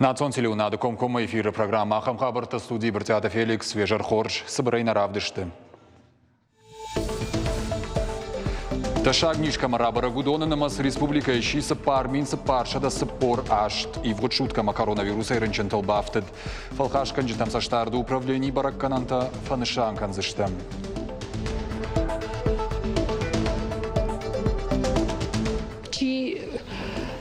Национ телеунады комкома эфиры программа Ахам Хабарта студии Бартиата Феликс Вежар Хорж Сыбырайна Равдышты. Ташагнишка Марабара Гудонанамас Республика Ищиса Парминса Паршада Сапор Ашт и вот шутка коронавируса Иренчентал Бафтед. Фалхашкан житам саштарду управлений Бараккананта Фанышанкан зыштам.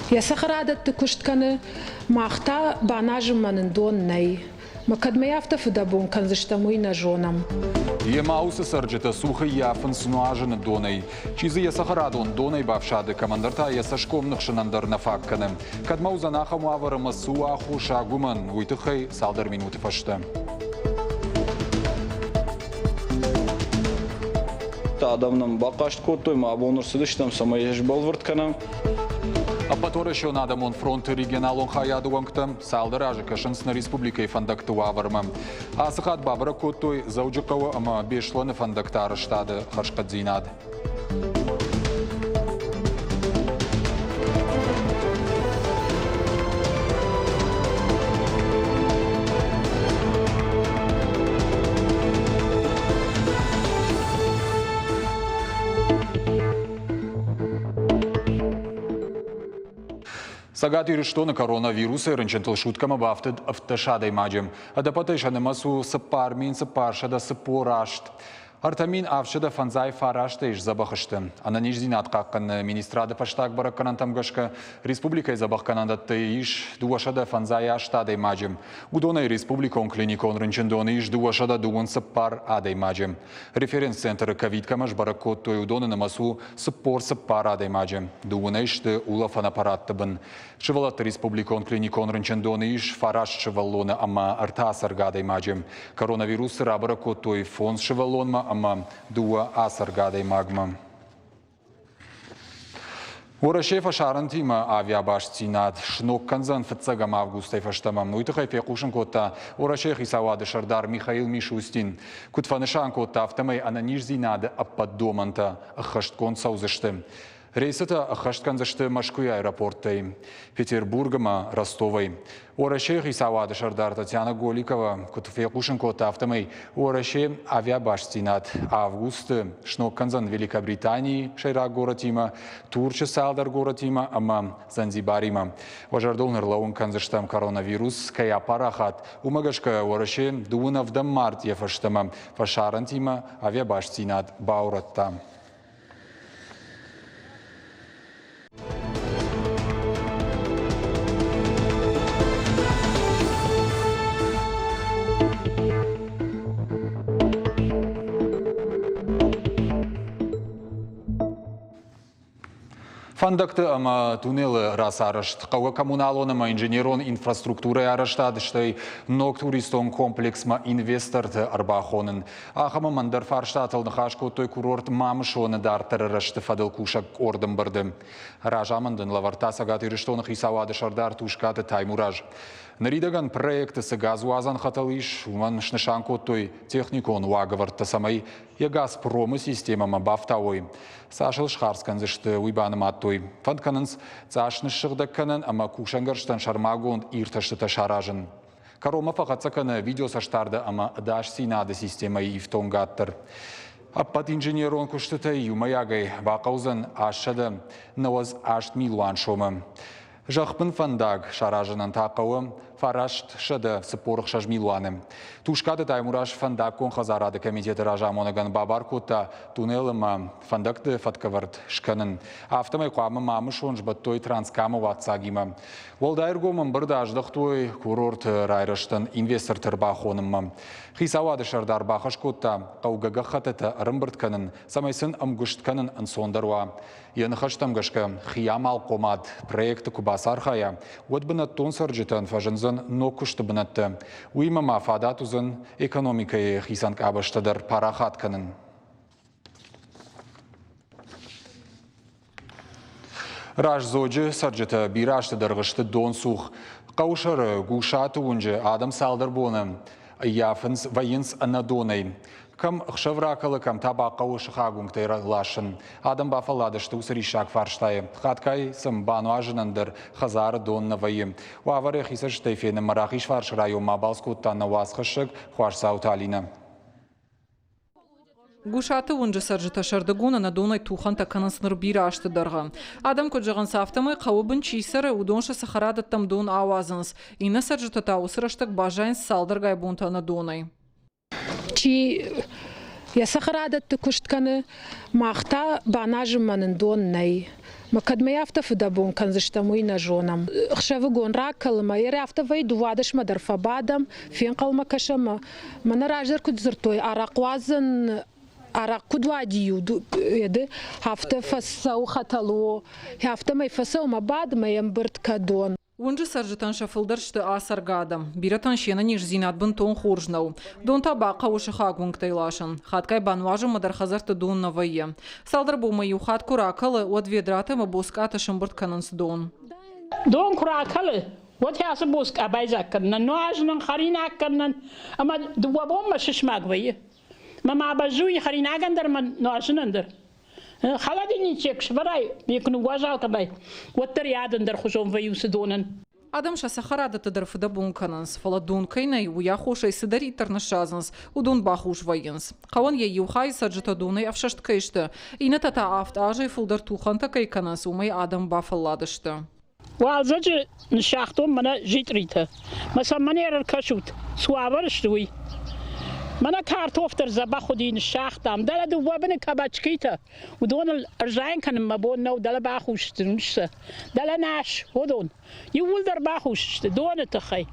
Я сахарадат куштканы махта банажманын доннай. Макадмеявта фудабун канзыштамуй на жонам. Емаусы сарджета сухы яфын снуажыны донай. Чизы я сахарадон донай бавшады командарта я сашкомных шынандар нафакканы. Кадмаузанаха муаварыма суаху шагуман уйтыхай салдар минуты фашты. Адамнан бақашт коттойма абонырсыдыштам самайеш балвыртканам. А потом еще надо мон фронты регионалон хаядуангтам, салдаражи кашинс на республикой фандакту аварма. А сахат бабра коттой зауджикова ама бешлоны фандактары штады хашкадзинад. Сагат ирыштоны коронавирусы рынчентыл шуткама бафтыд автошадай маджем. Адапатай шанымасу сыпармин сыпаршада сыпорашт. Артамин авшада фанзай фарашта иш забахышты. Ананиш зинат каккан министрады паштак баракканан тамгашка республикай забахканандатты иш дуашада фанзай аштадай маджем. Гудонай республикон клиникон рынчендоны иш дуашада дугун сыпар адай маджем. Референс-центр ковид-камаш бараккоттой удоны намасу сыпор сыпар адай маджем. Дугунай шты улафан аппаратты бын. Шывалатты республикон клиникон рынчендоны иш фараш шываллоны ама артасаргадай маджем. Коронавирус рабараккоттой фон шываллонма ама дуа асаргадай магма. Урашефа шарантима авиабашцинат шнок канзан фцагам августай фаштамам. Нуйтахай пекушен кота урашех исавады шардар Михаил Мишустин. Кутфанышан кота автомай ананижзинады аппаддоманта ахашткон саузышты. Рейсата ахаштканзышты Машкуй аэропорттай, Петербургама Ростовой. Урашех исавады шардар Татьяна Голикова. Кутфекушен кота автомай ураше авиабашцинат августы шнок канзан Великобритании шайра городима, Турча салдар городима, ама Занзибарима. Важардолнер лаун канзыштам коронавирус кая парахат. Умагашка ураше дуына вдам март ефаштама фашарантима авиабашцинат бауратта. Фандакты ама туннелы рас арышт. Қауға коммуналоныма инженерон инфраструктуры арыштадыштай нок туристон комплексма инвесторты арбахонын. Ахама мандар фарштатылны хашко той курорт мамышоны дартары рашты фадыл кушак ордым бырды. Ражамандын лаварта сагат ирыштоны хисавады шардар тушкаты таймураж. Наридаган проекты сыгазу азан хаталыш, уман шнышанко той техникон уагаварта самай я Газпромы системама бафтауой. Сашыл шхарскан зышты уйбаным аттуй. Фандканынс цашны шырдакканын, ама кушангарштан шармагон ирташты ташаражын. Карома фақатсаканы видео саштарды, ама даш синады системай ифтонгаттыр. Аппат инженерон куштытай юмаягай бақаузан ашады наваз ашт милуан шомы. Жақпын фандаг шаражынан тақауы фарашт шады сыпорық шажмилуаны. Тушкады таймураж фандаг кон хазарады комитеті ражамонаган бабар кота туннелыма фандагды фаткавард шканын. Автомай қуамы мамыш он жбаттой транскамы ватсагима. Волдайыргомын бірді аждықтой курорт райрыштын инвестор тырбақонымы. Хисавады шардар бақыш кота қауғаға қатыты ырымбыртканын, самайсын ымгүштканын ынсондаруа. Яны хаштамгашка хиямал комад проекты кубасар хая. Вот бінат тон сарджитан фажынзын нокушты бінатты. Уймама фадатузын экономикай хисанк абыштыдар парахатканын. Раш зоджы сарджита бирашты дарғышты дон сух. Қаушары гушаты унжы адам салдар боны. яфынс вайынс анадонай. Кам хшевракалы, кам табақау шықағың тайра лашын. Адам бафаладышты усыришак фарштайы. Хаткай сым бану ажынындыр хазары донны вайым. Уавары хисыш тайфені марахиш фаршырайу мабалскуттанна васқышык хуашсауталина. Гушаты унжы саржыта шардыгуна на донай тухан таканысыныр бира ашты дарға. Адам көджіған сафтамай қауыбын чийсары удоншы сахарадаттам дон ауазыныз. Ина саржыта таусыраштық бажайын салдыргай бунта на донай. Чи я сахарадатты күштканы мақта банажым манын дон ней. Макадмай автофыда бун канзыштамуй на жонам. Хшавы гон ракалма, ери автовай дувадыш мадар фабадам, фен қалма кашама. Мана раждар күдзыртой, арақвазын арақ кудвадию еді, хафта фасау хатало, хафта май фасау мабад маям бырт кадон. Унжы саржытан шафылдыршты асаргадам. Биратан шена ниш зинат бын тон хоржнау. Дон табақа ушыха гунгтайлашын. Хаткай банважы мадар хазарты дон на вайе. Салдар бумаю хат куракалы, от ведраты ма боската шымбырт канынс дон. Дон куракалы. Вот я се боск абайзак каннан, но ажнан харинак каннан. Ама дуабом ма шишмак вайе. Мама абажуй харинагандер ма ножнандер. Халадини чекш барай, мекну важалка бай. Вот рядандер хушом ваюсы донан. Адам шасахарадаты дырфыда бунканынс. Фала дункайнай уя хошай сыдари тарнашазынс. Удон бахуш вайынс. Қауан е юхай саджыта дунай афшашткайшты. Ина тата афт ажай фулдар туханта кайканынс умай адам бафалладышты. Валзаджы ншахтом мана житрита. Маса манерар кашут. Суаварыштуй. Мана картофтер заба خودین شاختم دل دو وابن کبچکیتا و دون ارزاین کنم مبون نو دل باخوشت نشته دل ناش ودون یول در باخوشت دون تخی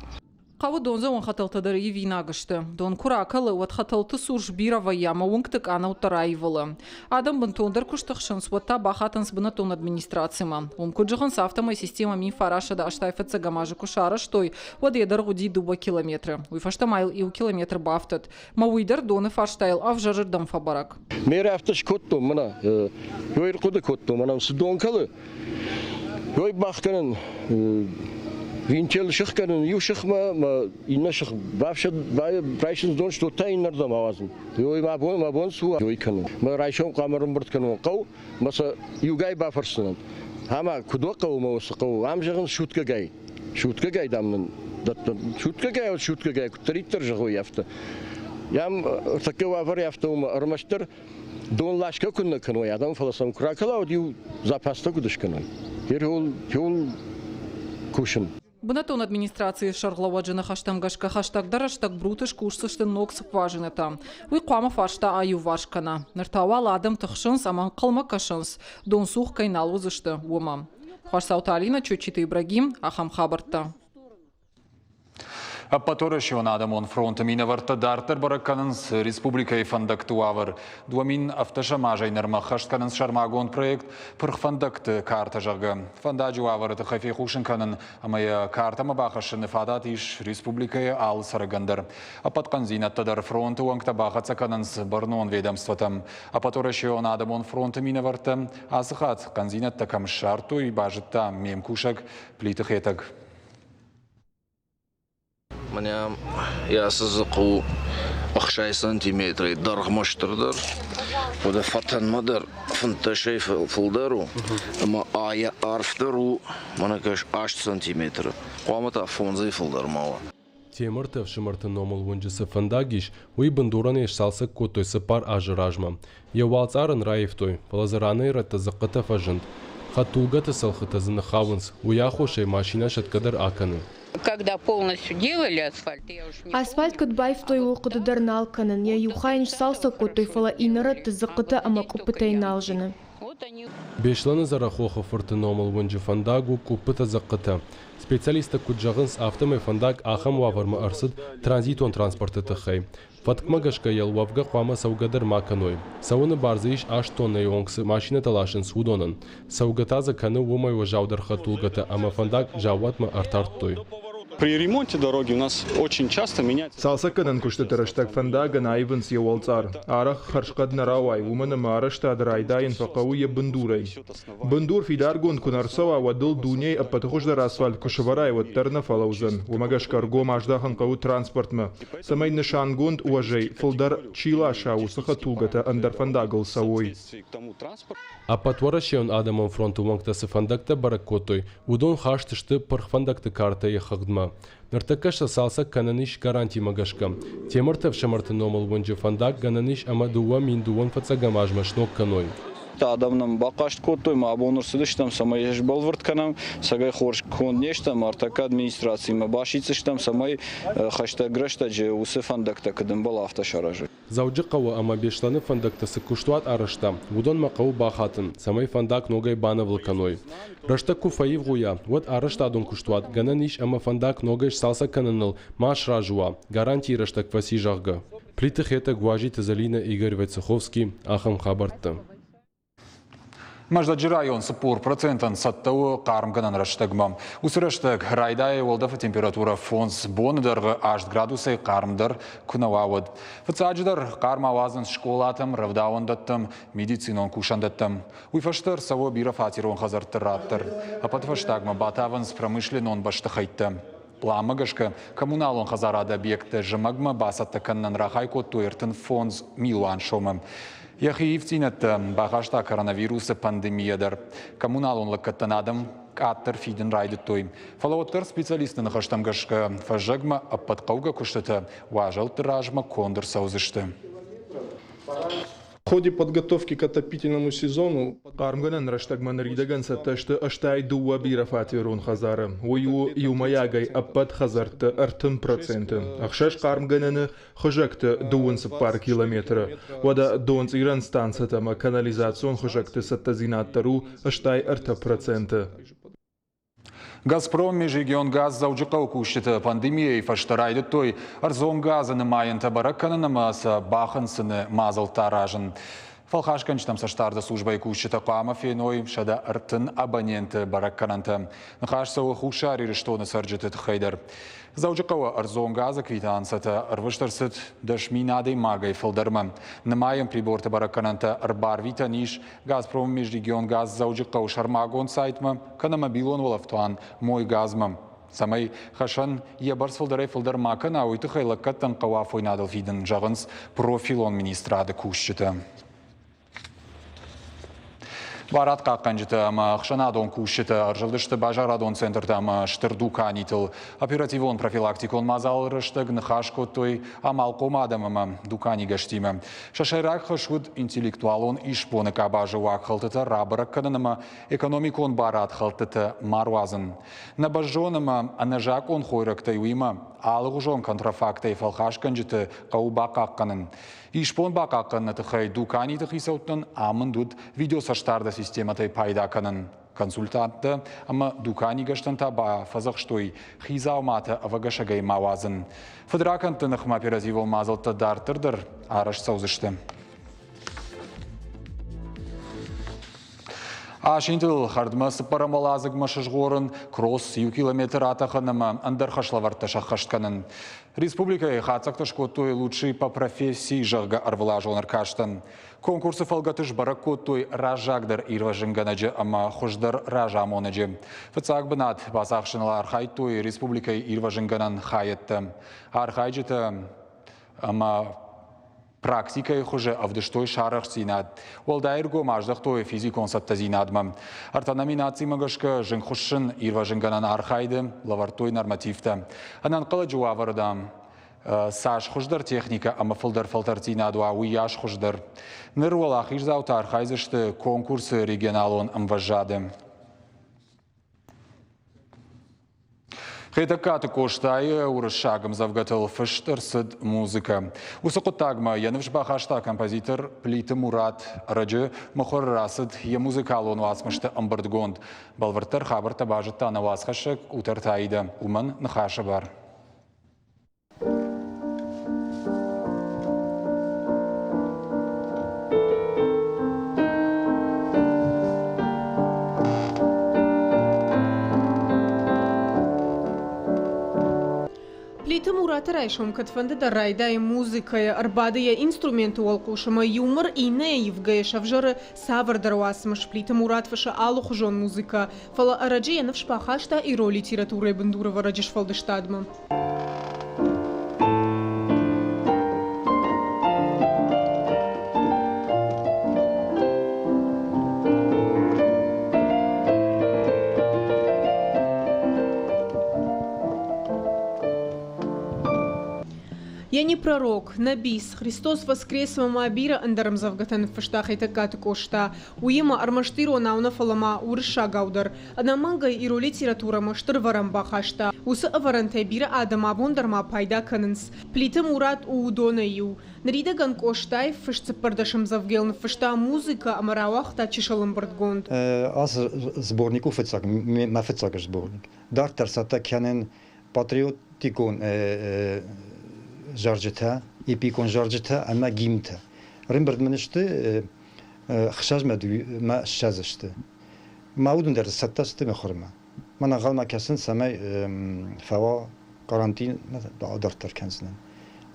Қауы донза он хаталтадар и винагышты. Дон куракалы от хаталты сурж бирава яма уңктык ана утарайвылы. Адам бын тондар куштықшын сватта бахатынс бына тон администрацияма. Куджығын сафтамай система мин фарашада аштайфаца гамажы кушара штой от едар гуди дуба километры. Уйфаштамайл ил километр бафтат. Ма уйдар доны фаштайл авжарырдам фабарак. Мер афташ котту мына. Йойр куды котту мына донкалы. Йой бахканын Винчел шахканын юшахма инна шах бавшад прайшын дон что тайнердам авазын. Йой мабон су йой канын. Ма райшон камерын бырт канын қау маса югай бафарсынын. Хама кудо қау маусы қау амжығын шутка гай дамнын. Шутка гай кутариттер жағой яфты. Ям такой авар яфты армаштыр дон лашка күнні каной адам фаласам кракала дию запаста кудыш каной. Хол кушын. Бынатон администрации шарлауаджына хаштамгашка хаштагдар аштаг брутыш курсышты нокс важынета. Уй қуама фаршта аю вашкана. Ныртауал адам тұхшынс, аман қылма кашынс. Дон сух кайнал узышты ума. Хуашсауталина Чучиты Ибрагим, Ахам Хабарта. Апаторышын адамон фронты мина варта дартер баракканынс республикай фандактуавыр. Дуамин автошамажайнар махаштканынс шармагон проект пырх фандакты карта жағы. Фандаджуавыр тахафи хушынканын амая картама бахашын фадат иш республикай ал сарыгандар. Апаткан зинаттадар фронты уаңкта бахацаканынс барнон ведомствотам. Апаторышын адамон фронты мина варта асыхат канзинатта камшарту и бажытта мемкушак плитыхетаг. Меня я созыку 5 сантиметров даргмаштырдар. Ода фатан мадар фанташей фулдару. Ама ая арфтару мана каш 8 сантиметров. Қуамата фонзай фулдар мала. Темыртов шымырты номыл вынжысы фандагиш, уй бандуран ешсалсы котой сыпар ажыражма. Евалцарын раевтой, палазыраны рата зақыта фажынт. Хатулгаты салхыта зынахавынс, уяхошей машина шаткадар аканы. Когда полностью делали асфальт, я уж не... Асфальт кутбай в той уқыдыдар налканын, я юхайнш салса котой фала инара тызықыта ама купытай налжыны. Бешланы зарахоха фырты номыл вынжы фандагу купыта зақыта. Специалиста куджағынс автомай фандаг ахам ваварма арсыд транзитон транспорты тахай. Фаткмагашка ялвавга қуама саугадар маканой. Сауыны барзыиш аш тонна йонгсы машина талашын судонын. Саугата заканы умай важаудар хатулгата, ама фандаг жауатма артарт той. При ремонте дороги у нас очень часто меняется. Салса канан куштат раштаг фандага наивенс евалцар. Арах харшкад наравай. Умана мараштад райдайн факауя бандурай. Бандур фидаргун кунарсова вадыл дуней апатхуждар асфальт кушеварай вот терна фалаузен. Умагаш карго маждахан кау транспортма. Самай нишангунд уважей фолдар чила шау сахатулгата андар фандагл савой. А потворашен Адамом фронту вангтасы фандакта баракотой. Удон хаштышты пархфандакты карта ехагдма. Нартакаша салса кананиш гарантий магашка. Темыртов шамарты номал ванджи фандак гананиш амадуа миндуан фацагамажма шнок каной. Адамнам бақашт коттой ма абонурсыдыштам самай еш балвыртканам сагай хорш кондештам артака администрации ма башицыштам самай хашта грашта же усы фандакта кадым бал автошаражы. Зауджи кава ама бешланы фандактасы куштуат арашта. Удон макау бахатын. Самай фандак ногай банавл каной. Рашта куфаив гуя. Вот арашта адон куштуат. Гананиш ама фандак ногай салса кананыл. Маш ражуа. Гарантии рашта кваси жахга. Плитых это гважит Залина Игорь Войцеховский. Ахам хабарта. Маждаджи район сыпур процентан саттауы қарымғынан раштагмам. Усыраштаг райдай олдафы температура фонс бондарғы 8 градусы қарымдар күнауауыд. Фыцаджидар қарым авазын школатым, равдауындаттым, медицинон кушандаттым. Уйфаштыр саво бира фатирон хазарттыраттыр. Апатфаштагма батавынс промышленон баштахайтты. Пламагашка коммуналон хазарада объекты жымагма басаттаканнан рахай котту эртін фонс милуан шомым. Яхи ивтинетті бағашта коронавирусы пандемиядар. Коммуналон лаккаттанадым аттыр фиден райдыттой. Фалауаттар специалистын хаштамгашка фажагма аппатқауга күштіті важал тиражма кондыр саузышты. В ходе подготовки к отопительному сезону Кармганан раштагман ридаган сатташты аштай дуа бира фатирун хазары. Ою юмаягай аппат хазарты артын проценты. Ахшаш Кармгананы хожакты дуынсы пар километра. Вада дуынс иран станцатама канализацион хожакты саттазинаттару аштай арта проценты. Газпром межрегион газ заужықау күшті пандемия фаштарайды той арзон газыны майынта баракканынымаса бақынсыны мазылтаражын. Фалхашканчтам саштарды службай күшті қама феной шада артын абоненты бараккананты. Нахашсауы хушари рештоны сарджеты тхайдар. Заужықауы арзон газы квитансаты арвыштарсыт дашминадей магай фылдармы. Нымайын приборты бараккананты арбар витаниш Газпром межрегион газ заужықау шармагон сайтмы канамобилон волафтуан мой газмы. Самай хашан ебарс фылдарай фылдармакын ауйты хайлаккаттан қауа фойнадыл фидін жағынс профилон министрады күшті. Барат қаққанжыты ама қшанадон күшті аржылдышты бажарадон центрді ама штырду канитыл. Оперативон профилактикон мазалырыштыг нахашкоттой амал комадам ама дукани гаштима. Шашайрак хашуд интеллектуалон ишпоны кабажы вақхалтыты рабыраккадын ама экономикон барат халтыты маруазын. Набажон ама анажакон хойрактай уима алығужон контрафактай фалхашканжыты қауба қаққанын. Ишпон бақаққанны тұхай дукани тұхисауттын амындуд видеосаштарды систематай пайдаканын. Консультантты, ама дукани гаштанта ба фазақштой хизауматы авагашагай мавазын. Фадракантынық оперативол мазылты дартырдыр араш саузышты. Ашинтыл хардмасы парамалазык машыжғорын кросс 1 километр атақынымы андархашлаварты шаққаштканын. Республикай хацақтыш коттой лучший по профессии жағға арвылажоныр каштын. Конкурсы фалгатыш барак коттой ражагдар ирважынганаджы, ама хождар ражамонаджы. Фыцақ бінат басақшынылар архайтой республикай ирважынганан хайетті. Архайджыты ама практикай хуже авдыштой шарах синад. Олдайрго маждахтой физикон саттазинадмам. Арта номинации магашка жынхушын ирважынганан архайды лавартой нормативті. Анан қылы жуавардам. Саш хуждар техника, ама фылдар фалтартинадуа уяш хуждар. Нырвалах ижзаута архайзышты конкурсы регионалон амважады. Хейтакаты коштайы урышагым завгатыл фыштырсыд музыка. Усықыттагма янывшба хашта композитор Плиты Мурат раджы мұхыр расыд е музыкалон васмышты амбырдгонд. Балвыртыр хабырта бажытта навасқашык утартайды. Умын нахашы бар. Плита Мурата Райшом Катфанда да райда и музыка, арбадия инструменту алкушама юмор и наивгая шавжара савар дарвасмаш Плита Мурат фаша алу хужон музыка. Фала араджия навшпахашта и роли литературы бандурова раджиш фалдештадма. Я не пророк, набис, Христос воскрес мама абира андарам завгатан в фаштах и такат кошта. Уема армаштиро науна фалама урша гаудар. Анаманга и роли литература маштыр варам бахашта. Уса аваранте бира адама бондарма пайда канынс. Плита Мурат уудона ю. Нарида ган коштай фашца пардашам завгелн фашта музыка амаравах та чишалам бардгонд. Аз сборнику фицак, ма фицак сборник. Дар тарсата кянен патриотикон جارجتها يبيكون جارجتها أما قيمتها رمبرد منشت خشاج ما شازشت ما ودن در ستست مخرمه من أقل ما كسن سماي فوا قرانتين بعدر تركنزن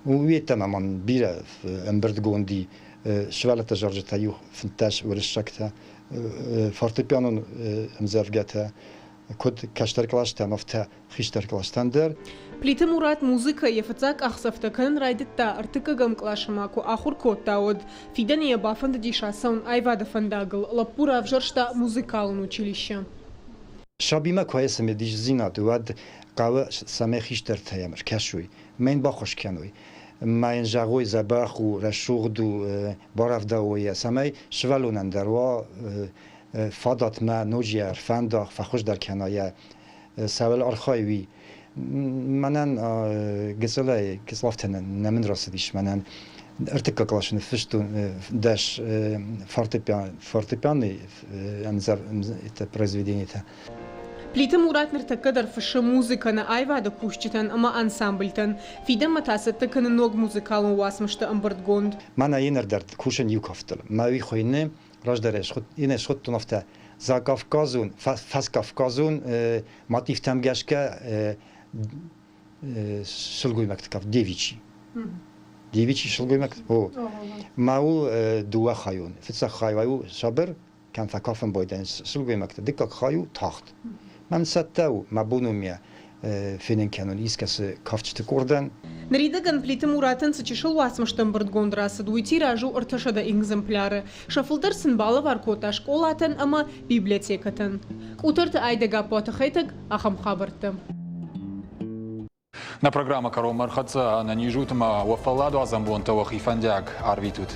ويت تماما بيرا امبرد جوندي شوالة جارجتها يو فنتاش ورشكتها فورتبيانو مزرجتها كود كاشتر كلاشتها مفتها خيشتر كلاشتندر Плита Мурат музыка ефацак ахсафтакан райдетта артыкагам клашамаку ахур коттауд фидания бафанда дишасон айвада фандагл лапура вжоршта музыкалн училище. شابیما کویس میدیش زینا دواد قوه سمه خیشتر تیامر کشوی من باخوش کنوی ما جاگوی زباخ و رشوغ دو باراف داویه سمه شوالونن دروا فادات ما نوجیار فنداخ فخوش در کنایه سوال آرخایوی منن گزلای گزلافتن نمن راسدیش منن ارتکا کلاشن فشتون داش فورتپیانی انزار это произведение-то. Плита Мурат нертакадар фаша музыка на айвада кушчитан ама ансамбльтан. Фида матасата на ног музыкалн уасмашта амбардгонд. Мана енердард кушен юкафтал. Мави хойне рождареш ход ине шот нафта за Кавказун фас Кавказун мотив там гашка шылгуймакт кав девичи. Девичи шылгуймакт. О. Мау дуа хаюн. Фица хаю шабер كان ثقافة بويدان سلوي مكتب دكك خايو تحت من ستاو مبونوميا فين كانوا يسكس كافتش تكوردن Нарида ган Плита Муратан сачишал уасмаштан бардгондраса дуйти ражу арташада экземпляры. Шафылдар сынбалы варкота школатан ама библиотекатан. Утарты айдага потахайтаг ахам хабарты. На программа Каро Мархаца на нижутма вафаладу азамбон тавахи фандяг арвитут.